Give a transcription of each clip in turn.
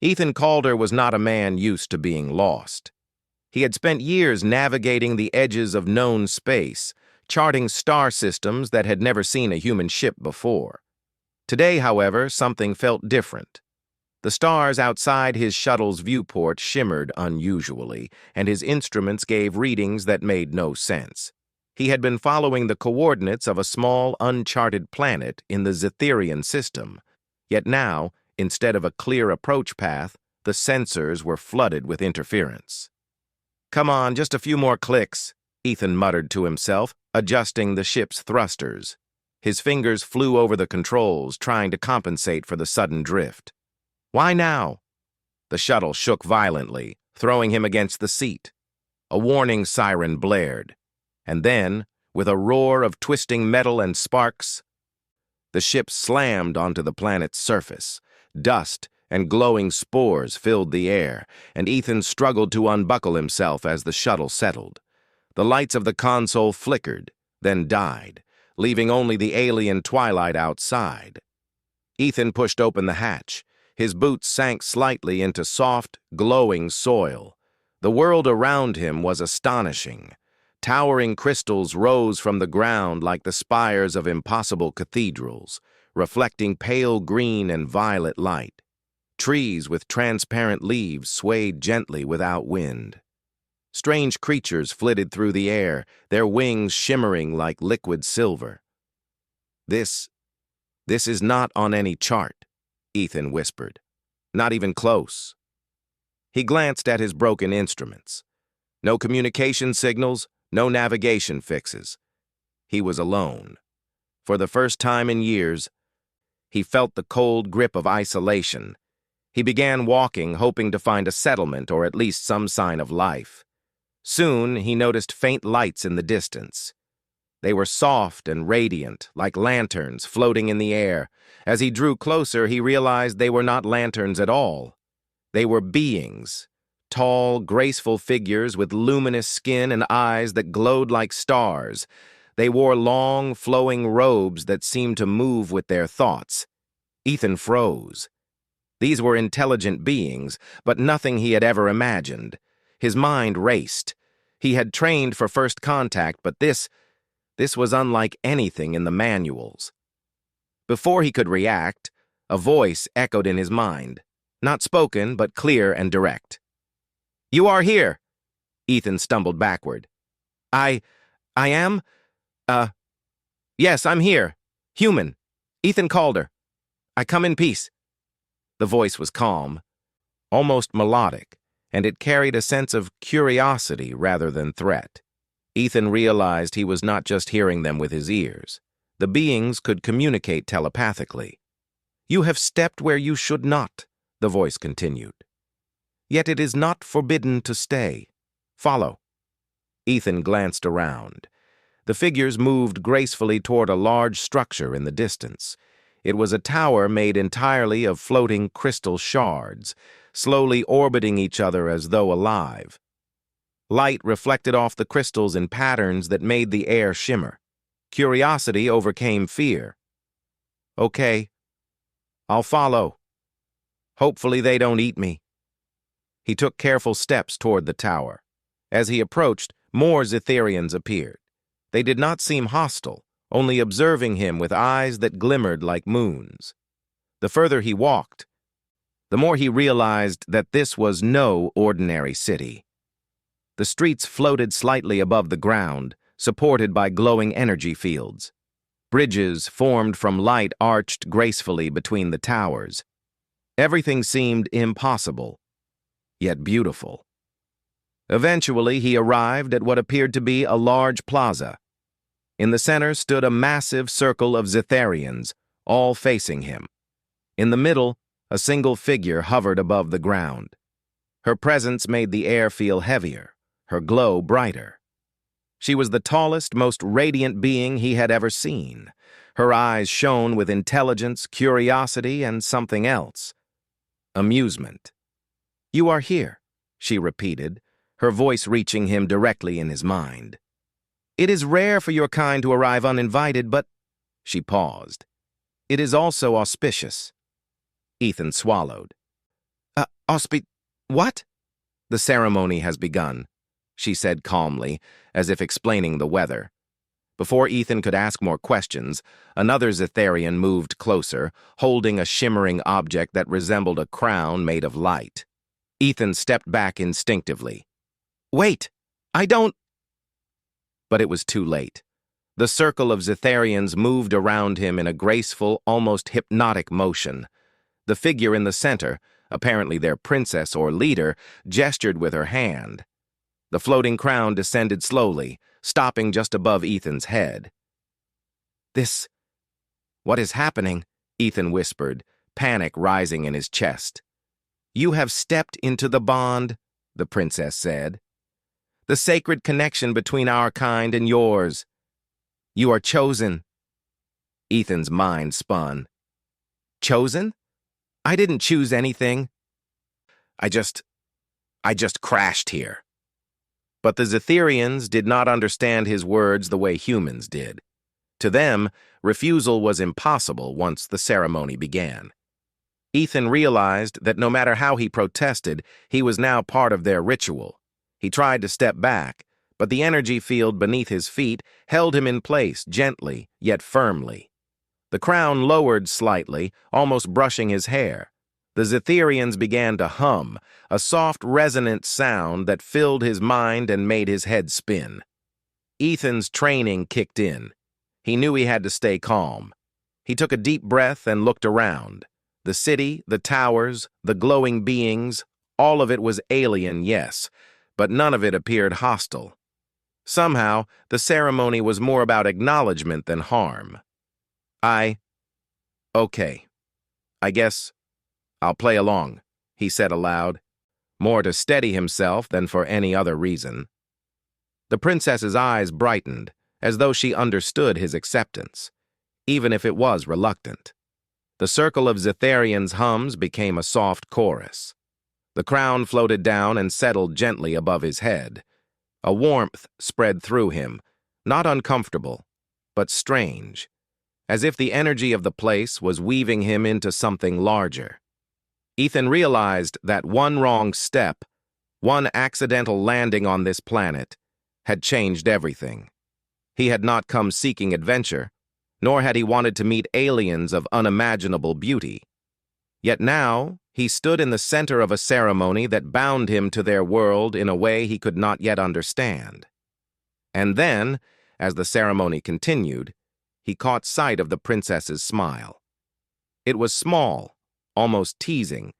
Ethan Calder was not a man used to being lost. He had spent years navigating the edges of known space, charting star systems that had never seen a human ship before. Today, however, something felt different. The stars outside his shuttle's viewport shimmered unusually, and his instruments gave readings that made no sense. He had been following the coordinates of a small, uncharted planet in the Zetherian system, yet now, instead of a clear approach path, the sensors were flooded with interference. "Come on, just a few more clicks," Ethan muttered to himself, adjusting the ship's thrusters. His fingers flew over the controls, trying to compensate for the sudden drift. Why now? The shuttle shook violently, throwing him against the seat. A warning siren blared, and then, with a roar of twisting metal and sparks, the ship slammed onto the planet's surface. Dust and glowing spores filled the air, and Ethan struggled to unbuckle himself as the shuttle settled. The lights of the console flickered, then died, leaving only the alien twilight outside. Ethan pushed open the hatch. His boots sank slightly into soft, glowing soil. The world around him was astonishing. Towering crystals rose from the ground like the spires of impossible cathedrals, reflecting pale green and violet light. Trees with transparent leaves swayed gently without wind. Strange creatures flitted through the air, their wings shimmering like liquid silver. This is not on any chart," Ethan whispered. "Not even close." He glanced at his broken instruments. No communication signals, no navigation fixes. He was alone. For the first time in years, he felt the cold grip of isolation. He began walking, hoping to find a settlement or at least some sign of life. Soon, he noticed faint lights in the distance. They were soft and radiant, like lanterns floating in the air. As he drew closer, he realized they were not lanterns at all. They were beings, tall, graceful figures with luminous skin and eyes that glowed like stars. They wore long, flowing robes that seemed to move with their thoughts. Ethan froze. These were intelligent beings, but nothing he had ever imagined. His mind raced. He had trained for first contact, but this was unlike anything in the manuals. Before he could react, a voice echoed in his mind, not spoken, but clear and direct. "You are here!" Ethan stumbled backward. I am? Yes, I'm here. Human. Ethan Calder. I come in peace." The voice was calm, almost melodic, and it carried a sense of curiosity rather than threat. Ethan realized he was not just hearing them with his ears. The beings could communicate telepathically. "You have stepped where you should not," the voice continued. "Yet it is not forbidden to stay. Follow." Ethan glanced around. The figures moved gracefully toward a large structure in the distance. It was a tower made entirely of floating crystal shards, slowly orbiting each other as though alive. Light reflected off the crystals in patterns that made the air shimmer. Curiosity overcame fear. "Okay, I'll follow. Hopefully they don't eat me." He took careful steps toward the tower. As he approached, more Zetherians appeared. They did not seem hostile, only observing him with eyes that glimmered like moons. The further he walked, the more he realized that this was no ordinary city. The streets floated slightly above the ground, supported by glowing energy fields. Bridges formed from light arched gracefully between the towers. Everything seemed impossible, yet beautiful. Eventually, he arrived at what appeared to be a large plaza. In the center stood a massive circle of Zetherians, all facing him. In the middle, a single figure hovered above the ground. Her presence made the air feel heavier, her glow brighter. She was the tallest, most radiant being he had ever seen. Her eyes shone with intelligence, curiosity, and something else. Amusement. "You are here," she repeated, her voice reaching him directly in his mind. "It is rare for your kind to arrive uninvited, but—" She paused. "It is also auspicious." Ethan swallowed. Auspi... What? The ceremony has begun, she said calmly, as if explaining the weather. Before Ethan could ask more questions, another Zitharian moved closer, holding a shimmering object that resembled a crown made of light. Ethan stepped back instinctively. Wait! I don't... But it was too late. The circle of Zitharians moved around him in a graceful, almost hypnotic motion. The figure in the center, apparently their princess or leader, gestured with her hand. The floating crown descended slowly, stopping just above Ethan's head. What is happening? Ethan whispered, panic rising in his chest. You have stepped into the bond, the princess said. The sacred connection between our kind and yours. You are chosen. Ethan's mind spun. Chosen? I didn't choose anything. I just crashed here. But the Zitharians did not understand his words the way humans did. To them, refusal was impossible once the ceremony began. Ethan realized that no matter how he protested, he was now part of their ritual. He tried to step back, but the energy field beneath his feet held him in place gently, yet firmly. The crown lowered slightly, almost brushing his hair. The Zitharians began to hum, a soft, resonant sound that filled his mind and made his head spin. Ethan's training kicked in. He knew he had to stay calm. He took a deep breath and looked around. The city, the towers, the glowing beings, all of it was alien, yes, but none of it appeared hostile. Somehow, the ceremony was more about acknowledgement than harm. Okay. I guess I'll play along, he said aloud, more to steady himself than for any other reason. The princess's eyes brightened, as though she understood his acceptance, even if it was reluctant. The circle of Zitharians' hums became a soft chorus. The crown floated down and settled gently above his head. A warmth spread through him, not uncomfortable, but strange, as if the energy of the place was weaving him into something larger. Ethan realized that one wrong step, one accidental landing on this planet, had changed everything. He had not come seeking adventure, nor had he wanted to meet aliens of unimaginable beauty. Yet now, he stood in the center of a ceremony that bound him to their world in a way he could not yet understand. And then, as the ceremony continued, he caught sight of the princess's smile. It was small, almost teasing,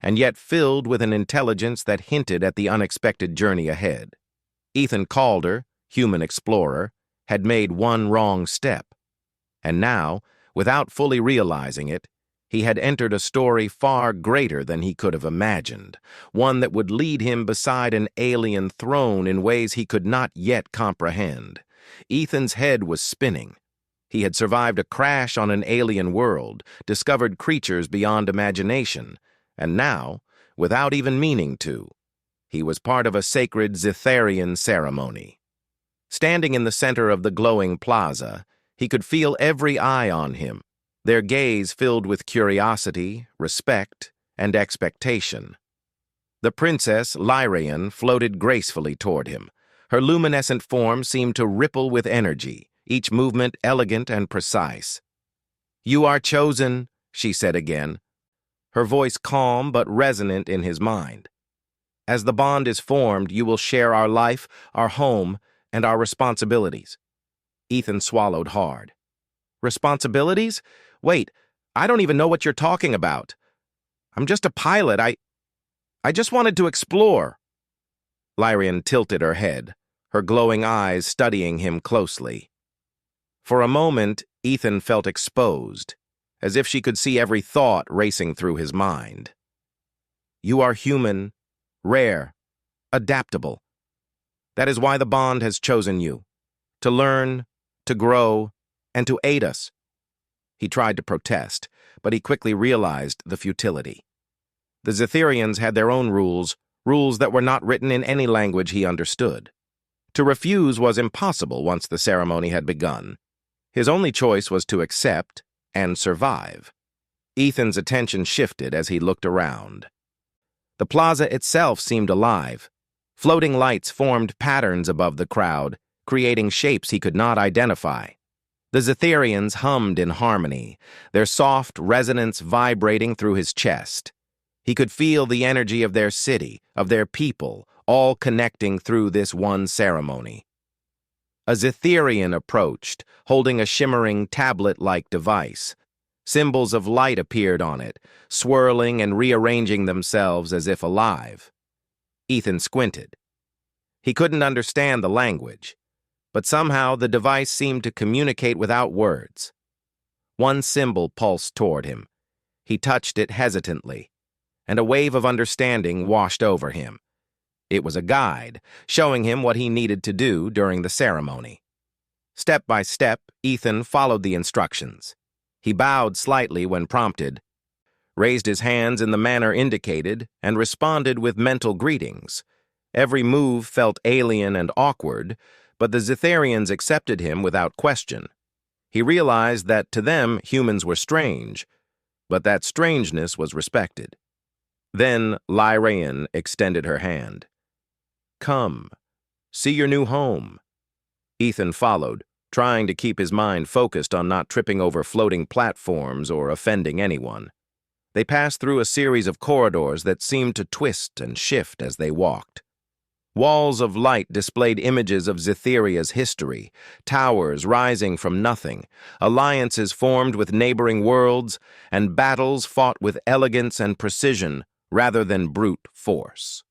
and yet filled with an intelligence that hinted at the unexpected journey ahead. Ethan Calder, human explorer, had made one wrong step. And now, without fully realizing it, he had entered a story far greater than he could have imagined, one that would lead him beside an alien throne in ways he could not yet comprehend. Ethan's head was spinning. He had survived a crash on an alien world, discovered creatures beyond imagination, and now, without even meaning to, he was part of a sacred Zitharian ceremony. Standing in the center of the glowing plaza, he could feel every eye on him, their gaze filled with curiosity, respect, and expectation. The princess, Lyrian, floated gracefully toward him. Her luminescent form seemed to ripple with energy, each movement elegant and precise. "You are chosen," she said again, her voice calm but resonant in his mind. "As the bond is formed, you will share our life, our home, and our responsibilities." Ethan swallowed hard. Responsibilities? Wait, I don't even know what you're talking about. I'm just a pilot. I just wanted to explore. Lyrian tilted her head, her glowing eyes studying him closely. For a moment, Ethan felt exposed, as if she could see every thought racing through his mind. You are human, rare, adaptable. That is why the bond has chosen you, to learn, to grow, and to aid us. He tried to protest, but he quickly realized the futility. The Zitharians had their own rules, rules that were not written in any language he understood. To refuse was impossible once the ceremony had begun. His only choice was to accept and survive. Ethan's attention shifted as he looked around. The plaza itself seemed alive. Floating lights formed patterns above the crowd, creating shapes he could not identify. The Zetherians hummed in harmony, their soft resonance vibrating through his chest. He could feel the energy of their city, of their people, all connecting through this one ceremony. A Zetherian approached, holding a shimmering tablet-like device. Symbols of light appeared on it, swirling and rearranging themselves as if alive. Ethan squinted. He couldn't understand the language, but somehow the device seemed to communicate without words. One symbol pulsed toward him. He touched it hesitantly, and a wave of understanding washed over him. It was a guide, showing him what he needed to do during the ceremony. Step by step, Ethan followed the instructions. He bowed slightly when prompted, raised his hands in the manner indicated, and responded with mental greetings. Every move felt alien and awkward, but the Zetherians accepted him without question. He realized that to them humans were strange, but that strangeness was respected. Then Lyraean extended her hand. "Come, see your new home." Ethan followed, trying to keep his mind focused on not tripping over floating platforms or offending anyone. They passed through a series of corridors that seemed to twist and shift as they walked. Walls of light displayed images of Zetheria's history, towers rising from nothing, alliances formed with neighboring worlds, and battles fought with elegance and precision rather than brute force.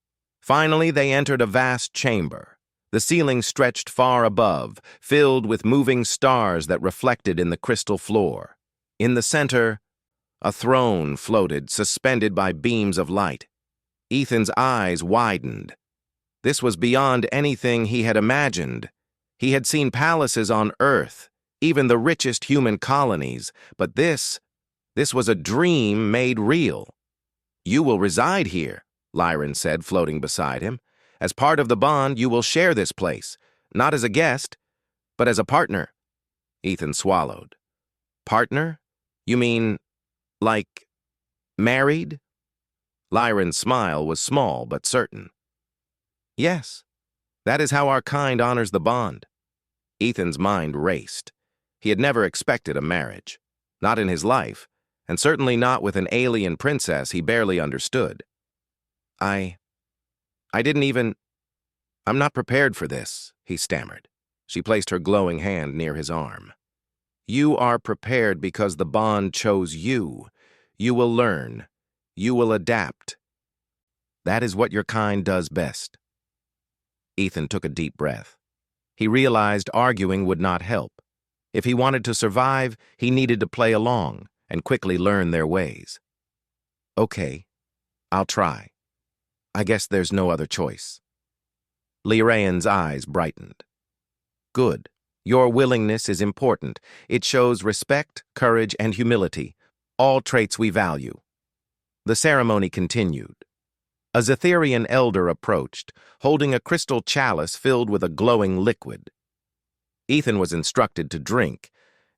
Finally, they entered a vast chamber. The ceiling stretched far above, filled with moving stars that reflected in the crystal floor. In the center, a throne floated, suspended by beams of light. Ethan's eyes widened. This was beyond anything he had imagined. He had seen palaces on Earth, even the richest human colonies, but this was a dream made real. "You will reside here," Lyran said, floating beside him. "As part of the bond, you will share this place, not as a guest, but as a partner." Ethan swallowed. "Partner? You mean, like, married?" Lyran's smile was small but certain. "Yes, that is how our kind honors the bond." Ethan's mind raced. He had never expected a marriage, not in his life, and certainly not with an alien princess he barely understood. I'm not prepared for this," he stammered. She placed her glowing hand near his arm. "You are prepared because the bond chose you. You will learn. You will adapt. That is what your kind does best." Ethan took a deep breath. He realized arguing would not help. If he wanted to survive, he needed to play along and quickly learn their ways. "Okay, I'll try. I guess there's no other choice." Lyraean's eyes brightened. "Good. Your willingness is important. It shows respect, courage, and humility, all traits we value." The ceremony continued. A Zetherian elder approached, holding a crystal chalice filled with a glowing liquid. Ethan was instructed to drink,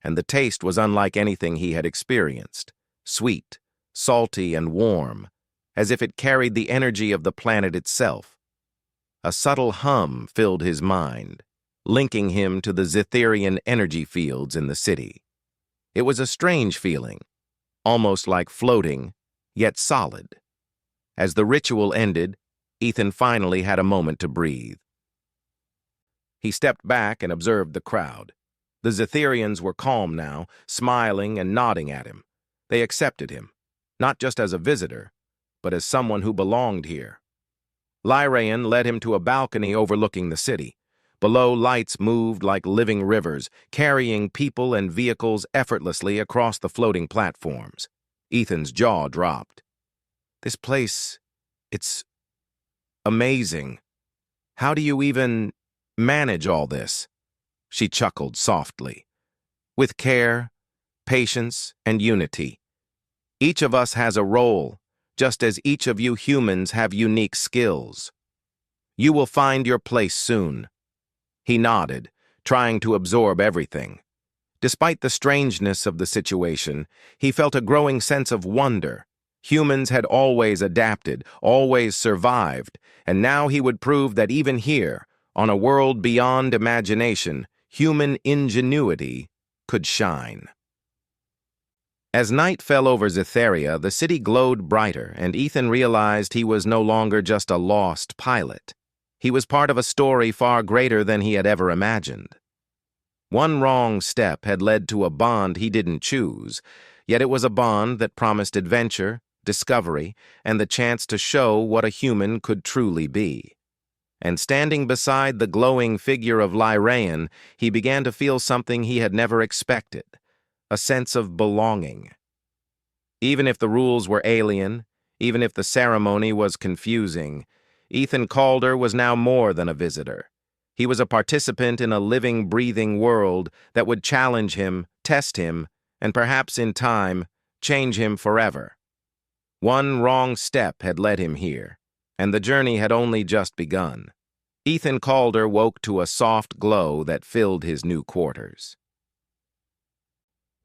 and the taste was unlike anything he had experienced. Sweet, salty, and warm, as if it carried the energy of the planet itself. A subtle hum filled his mind, linking him to the Zetherian energy fields in the city. It was a strange feeling, almost like floating, yet solid. As the ritual ended, Ethan finally had a moment to breathe. He stepped back and observed the crowd. The Zetherians were calm now, smiling and nodding at him. They accepted him, not just as a visitor, but as someone who belonged here. Lyraean led him to a balcony overlooking the city. Below, lights moved like living rivers, carrying people and vehicles effortlessly across the floating platforms. Ethan's jaw dropped. "This place, it's amazing. How do you even manage all this?" She chuckled softly. "With care, patience, and unity. Each of us has a role, just as each of you humans have unique skills. You will find your place soon." He nodded, trying to absorb everything. Despite the strangeness of the situation, he felt a growing sense of wonder. Humans had always adapted, always survived, and now he would prove that even here, on a world beyond imagination, human ingenuity could shine. As night fell over Zetheria, the city glowed brighter, and Ethan realized he was no longer just a lost pilot. He was part of a story far greater than he had ever imagined. One wrong step had led to a bond he didn't choose, yet it was a bond that promised adventure, discovery, and the chance to show what a human could truly be. And standing beside the glowing figure of Lyraean, he began to feel something he had never expected, a sense of belonging. Even if the rules were alien, even if the ceremony was confusing, Ethan Calder was now more than a visitor. He was a participant in a living, breathing world that would challenge him, test him, and perhaps in time, change him forever. One wrong step had led him here, and the journey had only just begun. Ethan Calder woke to a soft glow that filled his new quarters.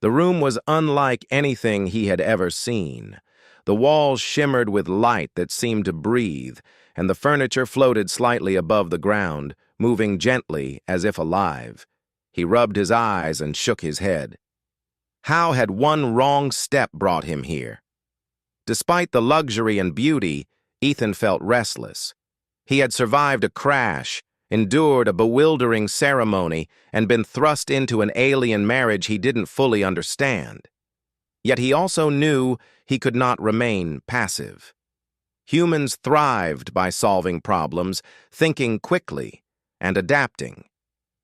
The room was unlike anything he had ever seen. The walls shimmered with light that seemed to breathe, and the furniture floated slightly above the ground, moving gently as if alive. He rubbed his eyes and shook his head. How had one wrong step brought him here? Despite the luxury and beauty, Ethan felt restless. He had survived a crash, endured a bewildering ceremony, and been thrust into an alien marriage he didn't fully understand. Yet he also knew he could not remain passive. Humans thrived by solving problems, thinking quickly, and adapting.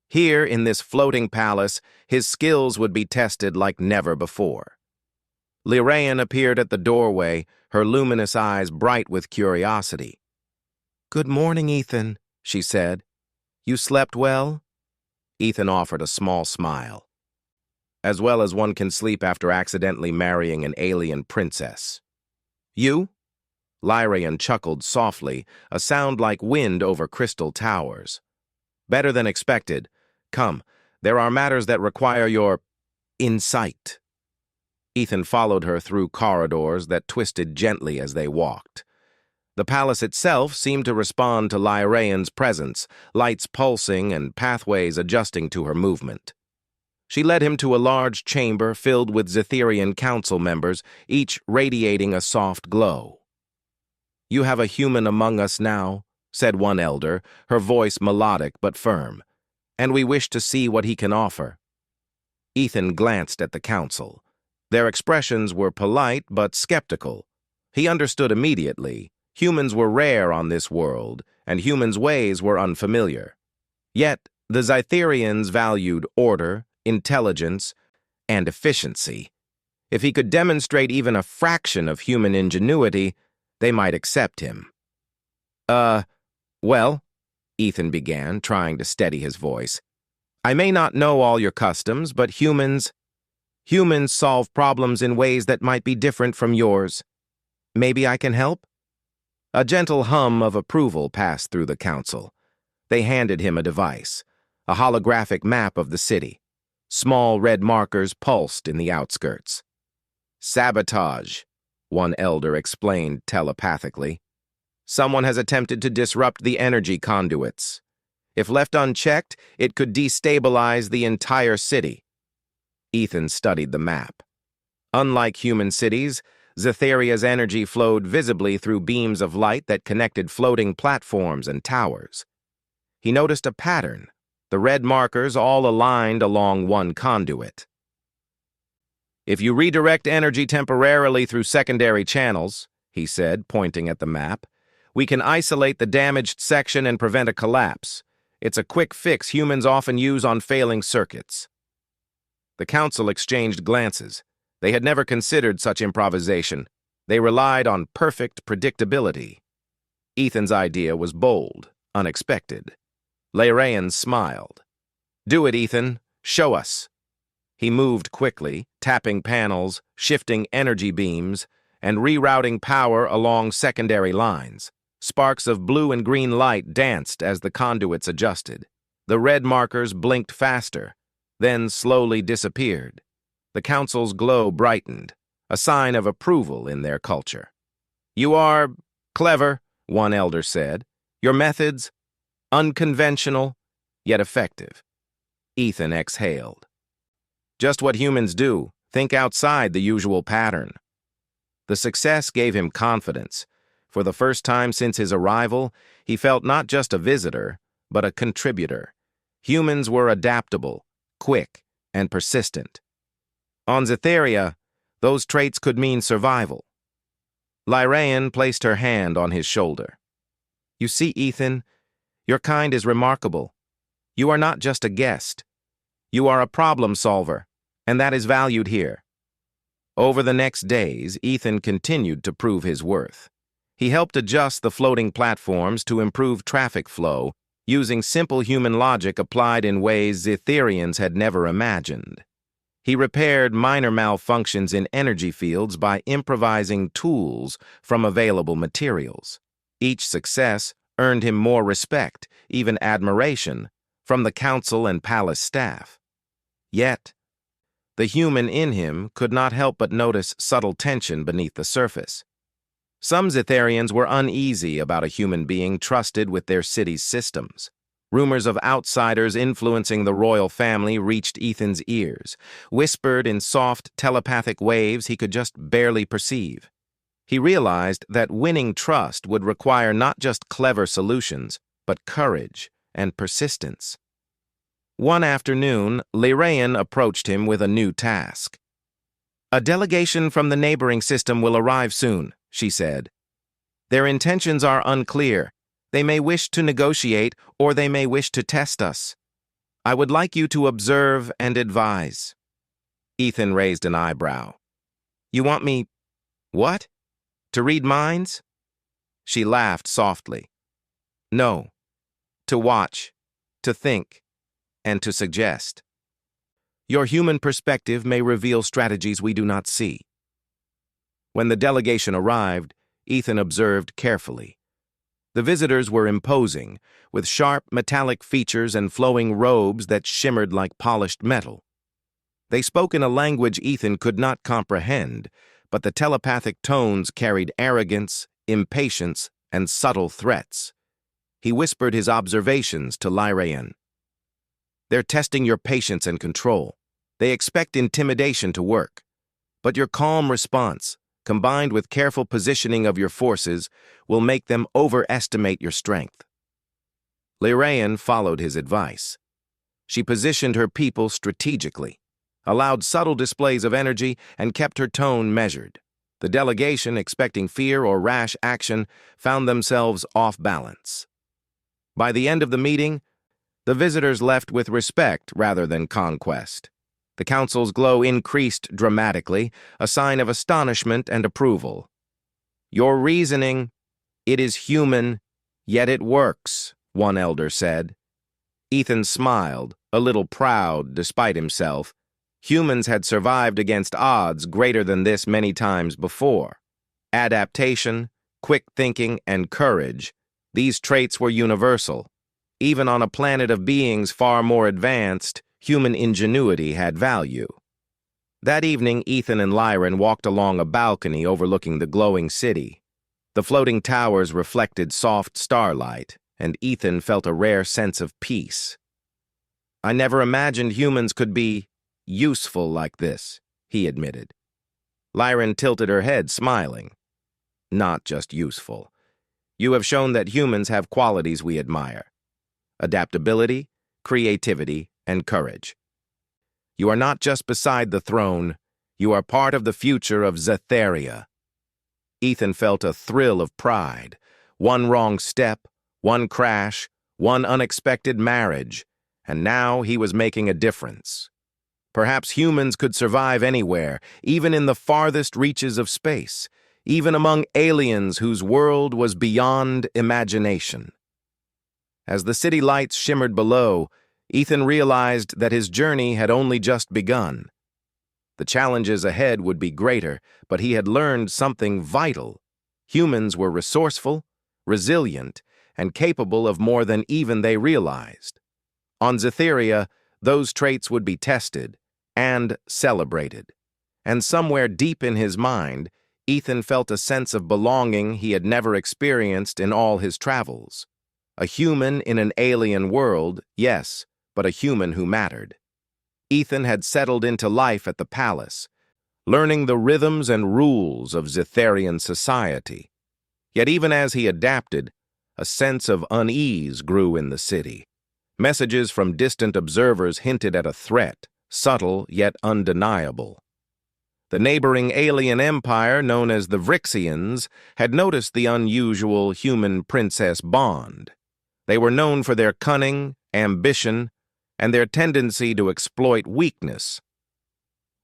Here, in this floating palace, his skills would be tested like never before. Lyraean appeared at the doorway, her luminous eyes bright with curiosity. "Good morning, Ethan," she said. "You slept well?" Ethan offered a small smile. "As well as one can sleep after accidentally marrying an alien princess." "You?" Lyraean chuckled softly, a sound like wind over crystal towers. "Better than expected. Come, there are matters that require your insight." Ethan followed her through corridors that twisted gently as they walked. The palace itself seemed to respond to Lyraean's presence, lights pulsing and pathways adjusting to her movement. She led him to a large chamber filled with Zetherian council members, each radiating a soft glow. "You have a human among us now," said one elder, her voice melodic but firm, "and we wish to see what he can offer." Ethan glanced at the council. Their expressions were polite but skeptical. He understood immediately. Humans were rare on this world, and humans' ways were unfamiliar. Yet, the Zytherians valued order, intelligence, and efficiency. If he could demonstrate even a fraction of human ingenuity, they might accept him. Well, Ethan began, trying to steady his voice. "I may not know all your customs, but humans solve problems in ways that might be different from yours. Maybe I can help?" A gentle hum of approval passed through the council. They handed him a device, a holographic map of the city. Small red markers pulsed in the outskirts. "Sabotage," one elder explained telepathically. "Someone has attempted to disrupt the energy conduits. If left unchecked, it could destabilize the entire city." Ethan studied the map. Unlike human cities, Zetheria's energy flowed visibly through beams of light that connected floating platforms and towers. He noticed a pattern, the red markers all aligned along one conduit. "If you redirect energy temporarily through secondary channels," he said, pointing at the map, "we can isolate the damaged section and prevent a collapse. It's a quick fix humans often use on failing circuits." The council exchanged glances. They had never considered such improvisation. They relied on perfect predictability. Ethan's idea was bold, unexpected. Lyraean smiled. "Do it, Ethan. Show us." He moved quickly, tapping panels, shifting energy beams, and rerouting power along secondary lines. Sparks of blue and green light danced as the conduits adjusted. The red markers blinked faster, then slowly disappeared. The council's glow brightened. a sign of approval in their culture. "You are clever," one elder said. "Your methods, unconventional, yet effective." Ethan exhaled. Just what humans do, think outside the usual pattern. The success gave him confidence. For the first time since his arrival, he felt not just a visitor, but a contributor. Humans were adaptable, quick, and persistent. On Zetheria, those traits could mean survival. Lyraean placed her hand on his shoulder. "You see, Ethan, your kind is remarkable. You are not just a guest. You are a problem solver, and that is valued here." Over the next days, Ethan continued to prove his worth. He helped adjust the floating platforms to improve traffic flow, using simple human logic applied in ways Zetherians had never imagined. He repaired minor malfunctions in energy fields by improvising tools from available materials. Each success earned him more respect, even admiration, from the council and palace staff. Yet, the human in him could not help but notice subtle tension beneath the surface. Some Zetherians were uneasy about a human being trusted with their city's systems. Rumors of outsiders influencing the royal family reached Ethan's ears, whispered in soft, telepathic waves he could just barely perceive. He realized that winning trust would require not just clever solutions, but courage and persistence. One afternoon, Lyraean approached him with a new task. "A delegation from the neighboring system will arrive soon," she said. "Their intentions are unclear. They may wish to negotiate, or they may wish to test us. I would like you to observe and advise." Ethan raised an eyebrow. "You want me, what? To read minds?" She laughed softly. "No. To watch, to think, and to suggest. Your human perspective may reveal strategies we do not see." When the delegation arrived, Ethan observed carefully. The visitors were imposing, with sharp metallic features and flowing robes that shimmered like polished metal. They spoke in a language Ethan could not comprehend, but the telepathic tones carried arrogance, impatience, and subtle threats. He whispered his observations to Lyraean. "They're testing your patience and control. They expect intimidation to work. But your calm response, combined with careful positioning of your forces, will make them overestimate your strength." Lyraean followed his advice. She positioned her people strategically, allowed subtle displays of energy, and kept her tone measured. The delegation, expecting fear or rash action, found themselves off balance. By the end of the meeting, the visitors left with respect rather than conquest. The council's glow increased dramatically, a sign of astonishment and approval. "Your reasoning, it is human, yet it works," one elder said. Ethan smiled, a little proud despite himself. Humans had survived against odds greater than this many times before. Adaptation, quick thinking, and courage, these traits were universal. Even on a planet of beings far more advanced, human ingenuity had value. That evening, Ethan and Lyran walked along a balcony overlooking the glowing city. The floating towers reflected soft starlight, and Ethan felt a rare sense of peace. "I never imagined humans could be useful like this," he admitted. Lyran tilted her head, smiling. "Not just useful. You have shown that humans have qualities we admire. Adaptability, creativity, and courage. You are not just beside the throne, you are part of the future of Zetheria." Ethan felt a thrill of pride. One wrong step, one crash, one unexpected marriage, and now he was making a difference. Perhaps humans could survive anywhere, even in the farthest reaches of space, even among aliens whose world was beyond imagination. As the city lights shimmered below, Ethan realized that his journey had only just begun. The challenges ahead would be greater, but he had learned something vital. Humans were resourceful, resilient, and capable of more than even they realized. On Zetheria, those traits would be tested and celebrated. And somewhere deep in his mind, Ethan felt a sense of belonging he had never experienced in all his travels. A human in an alien world, yes, but a human who mattered. Ethan had settled into life at the palace, learning the rhythms and rules of Zitharian society. Yet even as he adapted, a sense of unease grew in the city. Messages from distant observers hinted at a threat, subtle yet undeniable. The neighboring alien empire, known as the Vryxians, had noticed the unusual human-princess bond. They were known for their cunning, ambition, and their tendency to exploit weakness.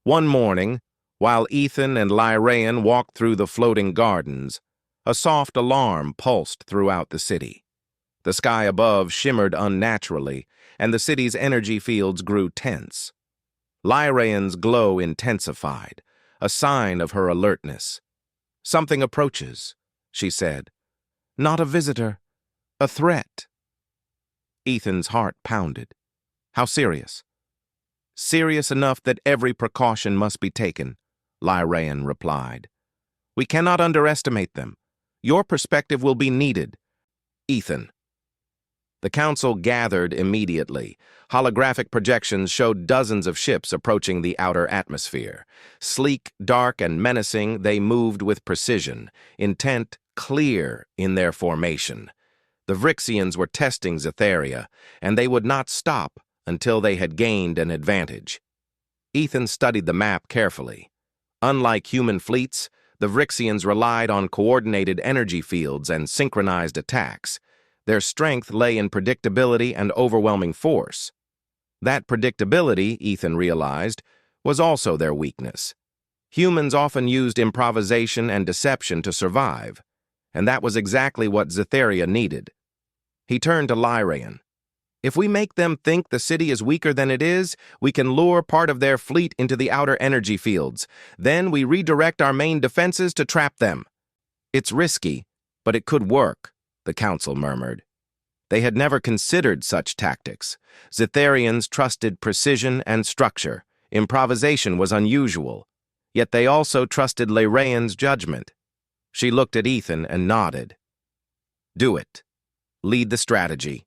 One morning, while Ethan and Lyraean walked through the floating gardens, a soft alarm pulsed throughout the city. The sky above shimmered unnaturally, and the city's energy fields grew tense. Lyraean's glow intensified, a sign of her alertness. "Something approaches," she said. "Not a visitor, a threat." Ethan's heart pounded. "How serious?" "Serious enough that every precaution must be taken," Lyraean replied. "We cannot underestimate them. Your perspective will be needed." "Ethan." The council gathered immediately. Holographic projections showed dozens of ships approaching the outer atmosphere. Sleek, dark, and menacing, they moved with precision, intent clear in their formation. The Vryxians were testing Zitharia, and they would not stop until they had gained an advantage. Ethan studied the map carefully. Unlike human fleets, the Vryxians relied on coordinated energy fields and synchronized attacks. Their strength lay in predictability and overwhelming force. That predictability, Ethan realized, was also their weakness. Humans often used improvisation and deception to survive, and that was exactly what Zitharia needed. He turned to Lyraean. "If we make them think the city is weaker than it is, we can lure part of their fleet into the outer energy fields. Then we redirect our main defenses to trap them." "It's risky, but it could work," the council murmured. They had never considered such tactics. Zitharians trusted precision and structure. Improvisation was unusual. Yet they also trusted Lyraean's judgment. She looked at Ethan and nodded. "Do it. Lead the strategy."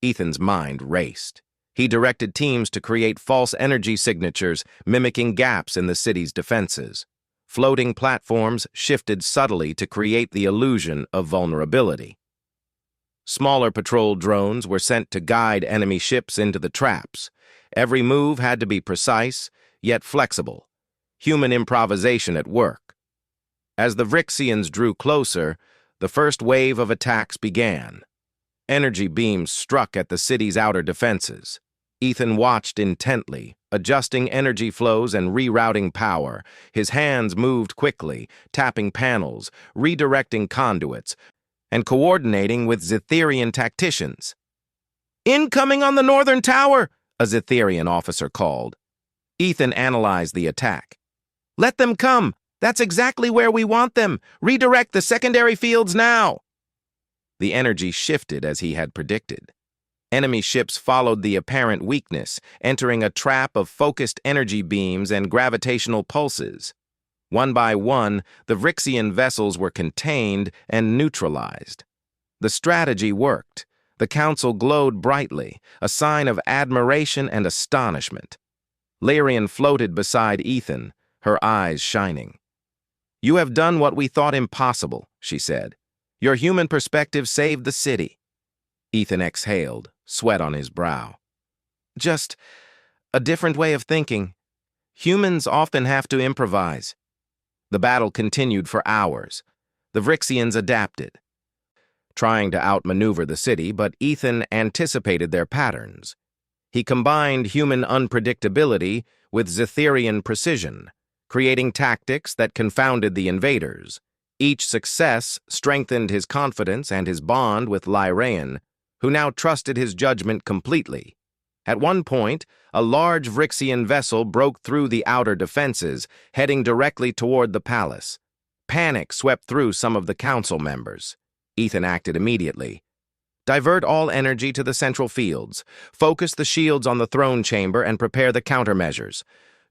Ethan's mind raced. He directed teams to create false energy signatures, mimicking gaps in the city's defenses. Floating platforms shifted subtly to create the illusion of vulnerability. Smaller patrol drones were sent to guide enemy ships into the traps. Every move had to be precise, yet flexible. Human improvisation at work. As the Vryxians drew closer, the first wave of attacks began. Energy beams struck at the city's outer defenses. Ethan watched intently, adjusting energy flows and rerouting power. His hands moved quickly, tapping panels, redirecting conduits, and coordinating with Zitharian tacticians. "Incoming on the northern tower!" a Zitharian officer called. Ethan analyzed the attack. "Let them come! That's exactly where we want them! Redirect the secondary fields now!" The energy shifted as he had predicted. Enemy ships followed the apparent weakness, entering a trap of focused energy beams and gravitational pulses. One by one, the Vryxian vessels were contained and neutralized. The strategy worked. The council glowed brightly, a sign of admiration and astonishment. Lyraean floated beside Ethan, her eyes shining. "You have done what we thought impossible," she said. "Your human perspective saved the city." Ethan exhaled, sweat on his brow. "Just a different way of thinking. Humans often have to improvise." The battle continued for hours. The Vryxians adapted, trying to outmaneuver the city, but Ethan anticipated their patterns. He combined human unpredictability with Zitharian precision, creating tactics that confounded the invaders. Each success strengthened his confidence and his bond with Lyraean, who now trusted his judgment completely. At one point, a large Vryxian vessel broke through the outer defenses, heading directly toward the palace. Panic swept through some of the council members. Ethan acted immediately. "Divert all energy to the central fields. Focus the shields on the throne chamber and prepare the countermeasures.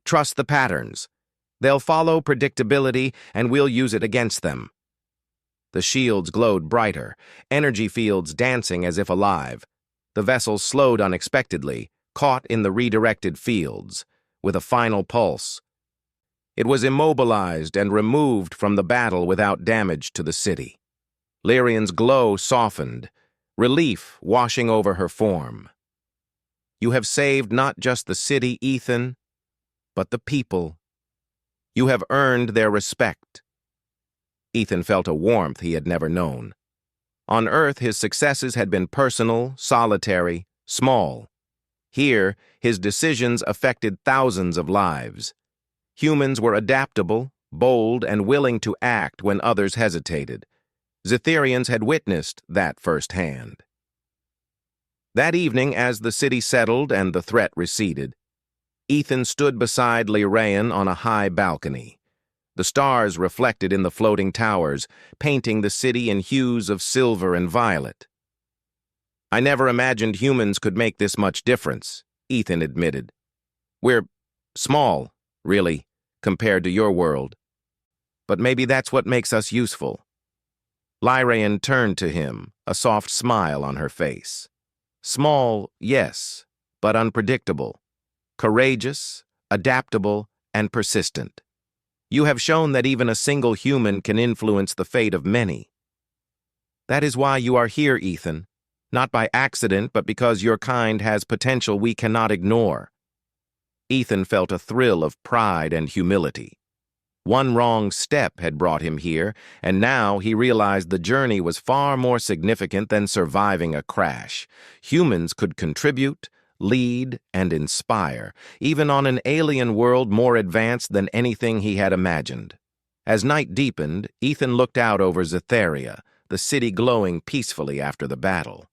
Trust the patterns. They'll follow predictability, and we'll use it against them. The shields glowed brighter, energy fields dancing as if alive. The vessel slowed unexpectedly, caught in the redirected fields, with a final pulse. It was immobilized and removed from the battle without damage to the city. Lyrian's glow softened, relief washing over her form. You have saved not just the city, Ethan, but the people. You have earned their respect. Ethan felt a warmth he had never known. On Earth, his successes had been personal, solitary, small. Here, his decisions affected thousands of lives. Humans were adaptable, bold, and willing to act when others hesitated. Zetherians had witnessed that firsthand. That evening, as the city settled and the threat receded, Ethan stood beside Lyrian on a high balcony. The stars reflected in the floating towers, painting the city in hues of silver and violet. I never imagined humans could make this much difference, Ethan admitted. We're small, really, compared to your world. But maybe that's what makes us useful. Lyrian turned to him, a soft smile on her face. Small, yes, but unpredictable. Courageous, adaptable, and persistent. You have shown that even a single human can influence the fate of many. That is why you are here, Ethan. Not by accident, but because your kind has potential we cannot ignore. Ethan felt a thrill of pride and humility. One wrong step had brought him here, and now he realized the journey was far more significant than surviving a crash. Humans could contribute, lead, and inspire, even on an alien world more advanced than anything he had imagined. As night deepened, Ethan looked out over Zetheria, the city glowing peacefully after the battle.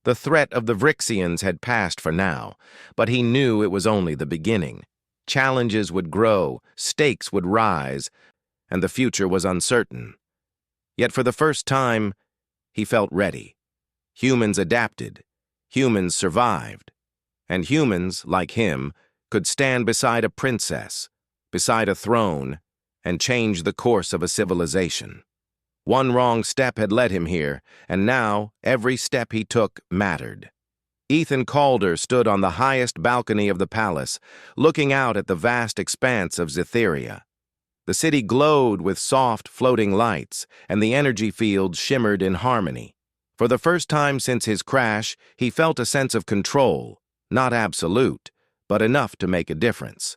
The threat of the Vryxians had passed for now, but he knew it was only the beginning. Challenges would grow, stakes would rise, and the future was uncertain. Yet for the first time, he felt ready. Humans adapted. Humans survived. And humans, like him, could stand beside a princess, beside a throne, and change the course of a civilization. One wrong step had led him here, and now every step he took mattered. Ethan Calder stood on the highest balcony of the palace, looking out at the vast expanse of Zetheria. The city glowed with soft, floating lights, and the energy fields shimmered in harmony. For the first time since his crash, he felt a sense of control. Not absolute, but enough to make a difference.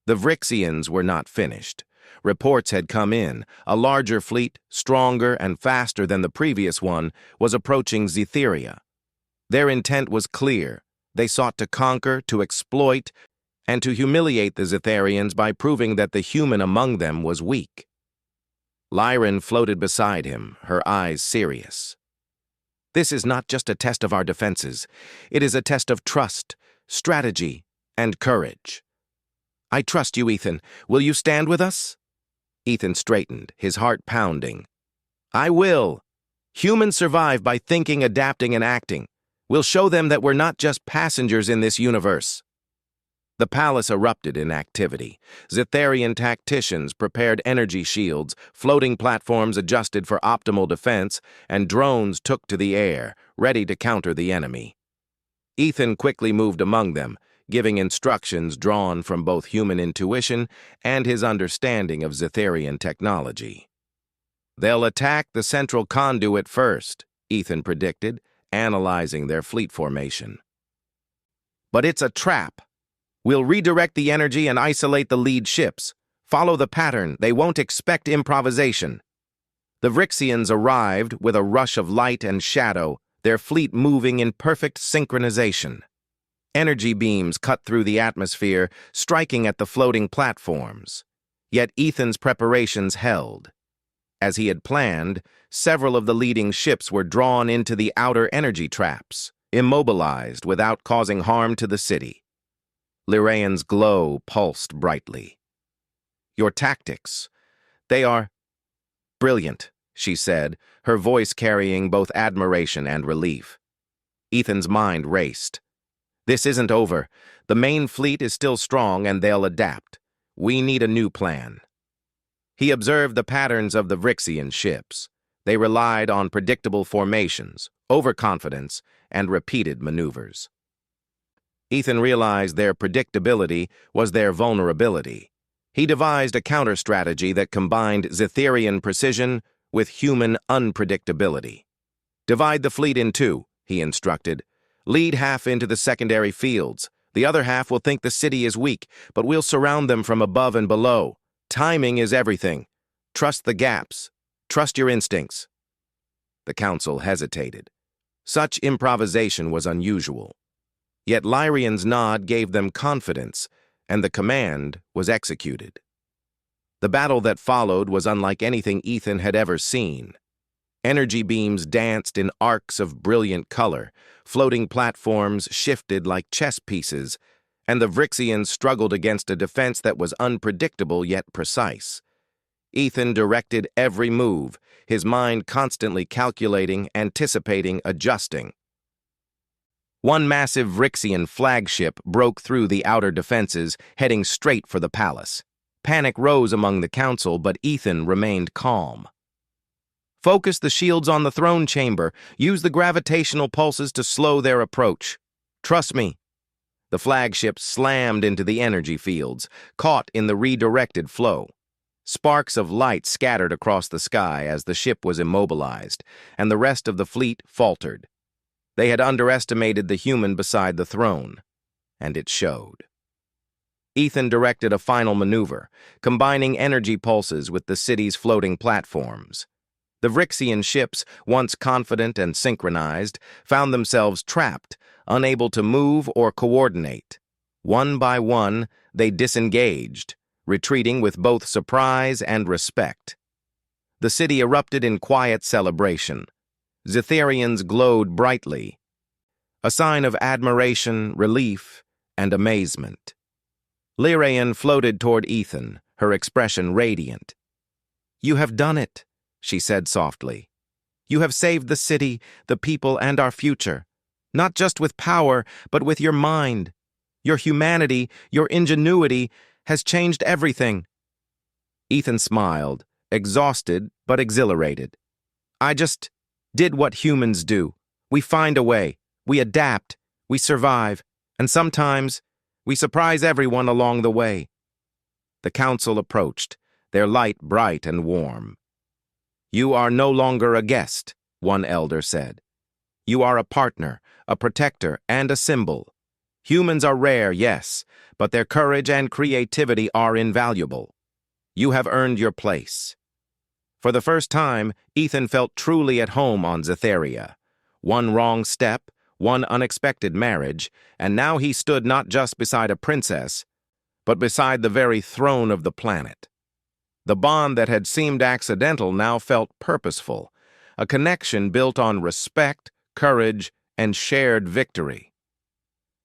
The Vryxians were not finished. Reports had come in. A larger fleet, stronger and faster than the previous one, was approaching Zetheria. Their intent was clear. They sought to conquer, to exploit, and to humiliate the Zetherians by proving that the human among them was weak. Lyrian floated beside him, her eyes serious. This is not just a test of our defenses. It is a test of trust, strategy, and courage. I trust you, Ethan. Will you stand with us? Ethan straightened, his heart pounding. I will. Humans survive by thinking, adapting, and acting. We'll show them that we're not just passengers in this universe. The palace erupted in activity. Zetherian tacticians prepared energy shields, floating platforms adjusted for optimal defense, and drones took to the air, ready to counter the enemy. Ethan quickly moved among them, giving instructions drawn from both human intuition and his understanding of Zetherian technology. They'll attack the central conduit first, Ethan predicted, analyzing their fleet formation. But it's a trap. We'll redirect the energy and isolate the lead ships. Follow the pattern. They won't expect improvisation. The Vryxians arrived with a rush of light and shadow, their fleet moving in perfect synchronization. Energy beams cut through the atmosphere, striking at the floating platforms. Yet Ethan's preparations held. As he had planned, several of the leading ships were drawn into the outer energy traps, immobilized without causing harm to the city. Lyrian's glow pulsed brightly. Your tactics, they are brilliant, she said, her voice carrying both admiration and relief. Ethan's mind raced. This isn't over. The main fleet is still strong and they'll adapt. We need a new plan. He observed the patterns of the Vrixian ships. They relied on predictable formations, overconfidence, and repeated maneuvers. Ethan realized their predictability was their vulnerability. He devised a counter-strategy that combined Zetherian precision with human unpredictability. Divide the fleet in two, he instructed. Lead half into the secondary fields. The other half will think the city is weak, but we'll surround them from above and below. Timing is everything. Trust the gaps. Trust your instincts. The council hesitated. Such improvisation was unusual. Yet Lyrian's nod gave them confidence, and the command was executed. The battle that followed was unlike anything Ethan had ever seen. Energy beams danced in arcs of brilliant color, floating platforms shifted like chess pieces, and the Vrixians struggled against a defense that was unpredictable yet precise. Ethan directed every move, his mind constantly calculating, anticipating, adjusting. One massive Vrixian flagship broke through the outer defenses, heading straight for the palace. Panic rose among the council, but Ethan remained calm. Focus the shields on the throne chamber. Use the gravitational pulses to slow their approach. Trust me. The flagship slammed into the energy fields, caught in the redirected flow. Sparks of light scattered across the sky as the ship was immobilized, and the rest of the fleet faltered. They had underestimated the human beside the throne, and it showed. Ethan directed a final maneuver, combining energy pulses with the city's floating platforms. The Vrixian ships, once confident and synchronized, found themselves trapped, unable to move or coordinate. One by one, they disengaged, retreating with both surprise and respect. The city erupted in quiet celebration. Zetherians glowed brightly, a sign of admiration, relief, and amazement. Lyrian floated toward Ethan, her expression radiant. "You have done it," she said softly. "You have saved the city, the people, and our future. Not just with power, but with your mind. Your humanity, your ingenuity, has changed everything." Ethan smiled, exhausted but exhilarated. "I just did what humans do. We find a way, we adapt, we survive, and sometimes we surprise everyone along the way." The council approached, their light bright and warm. "You are no longer a guest," one elder said. "You are a partner, a protector, and a symbol. Humans are rare, yes, but their courage and creativity are invaluable. You have earned your place." For the first time, Ethan felt truly at home on Zetheria. One wrong step, one unexpected marriage, and now he stood not just beside a princess, but beside the very throne of the planet. The bond that had seemed accidental now felt purposeful, a connection built on respect, courage, and shared victory.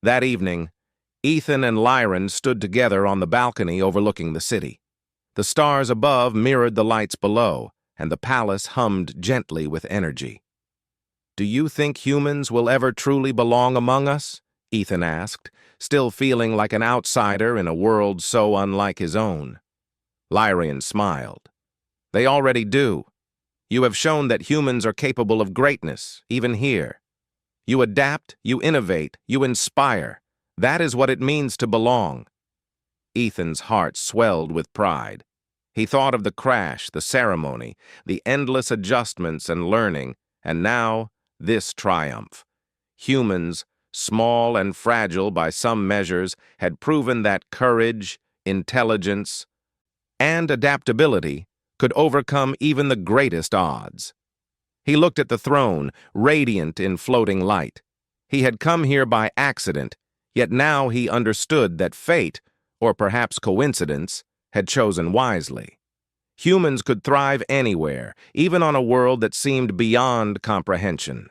That evening, Ethan and Lyran stood together on the balcony overlooking the city. The stars above mirrored the lights below, and the palace hummed gently with energy. "Do you think humans will ever truly belong among us?" Ethan asked, still feeling like an outsider in a world so unlike his own. Lyrian smiled. "They already do. You have shown that humans are capable of greatness, even here. You adapt, you innovate, you inspire. That is what it means to belong." Ethan's heart swelled with pride. He thought of the crash, the ceremony, the endless adjustments and learning, and now this triumph. Humans, small and fragile by some measures, had proven that courage, intelligence, and adaptability could overcome even the greatest odds. He looked at the throne, radiant in floating light. He had come here by accident, yet now he understood that fate, or perhaps coincidence, had chosen wisely. Humans could thrive anywhere, even on a world that seemed beyond comprehension.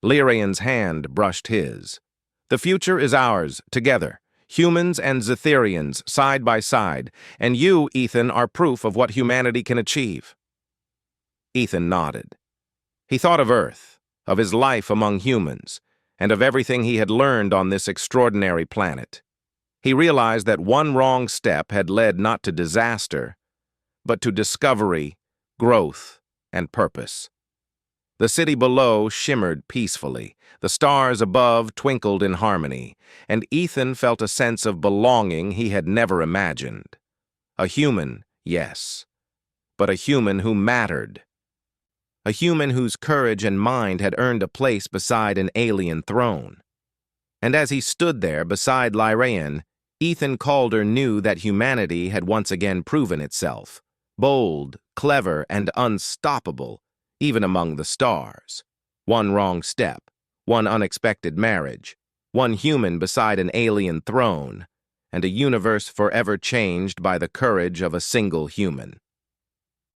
Lyrian's hand brushed his. "The future is ours, together, humans and Zetherians, side by side, and you, Ethan, are proof of what humanity can achieve." Ethan nodded. He thought of Earth, of his life among humans, and of everything he had learned on this extraordinary planet. He realized that one wrong step had led not to disaster, but to discovery, growth, and purpose. The city below shimmered peacefully, the stars above twinkled in harmony, and Ethan felt a sense of belonging he had never imagined. A human, yes, but a human who mattered. A human whose courage and mind had earned a place beside an alien throne. And as he stood there beside Lyraean, Ethan Calder knew that humanity had once again proven itself, bold, clever, and unstoppable, even among the stars. One wrong step, one unexpected marriage, one human beside an alien throne, and a universe forever changed by the courage of a single human.